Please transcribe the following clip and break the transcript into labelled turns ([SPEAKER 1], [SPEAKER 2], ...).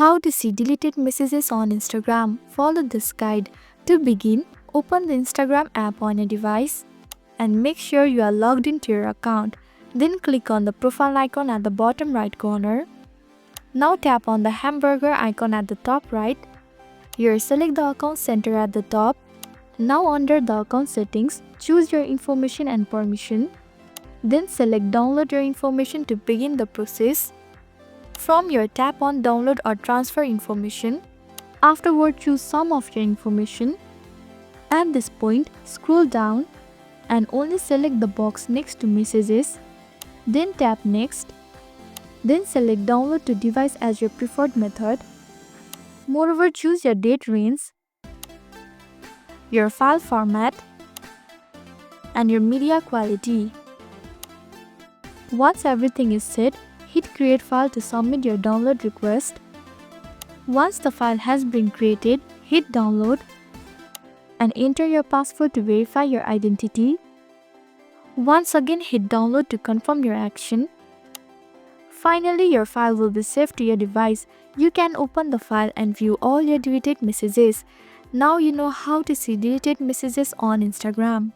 [SPEAKER 1] How to see deleted messages on Instagram. Follow this guide. To begin, open the Instagram app on your device and make sure you are logged into your account. Then click on the profile icon at the bottom right corner. Now tap on the hamburger icon at the top right. Here select the account center at the top. Now under the account settings, choose your information and permission. Then select download your information to begin the process. From here, tap on download or transfer information. Afterward, choose some of your information. At this point, scroll down and only select the box next to messages. Then tap next. Then select download to device as your preferred method. Moreover, choose your date range, your file format, and your media quality. Once everything is set, hit create file to submit your download request. Once the file has been created, hit download and enter your password to verify your identity. Once again, hit download to confirm your action. Finally, your file will be saved to your device. You can open the file and view all your deleted messages. Now you know how to see deleted messages on Instagram.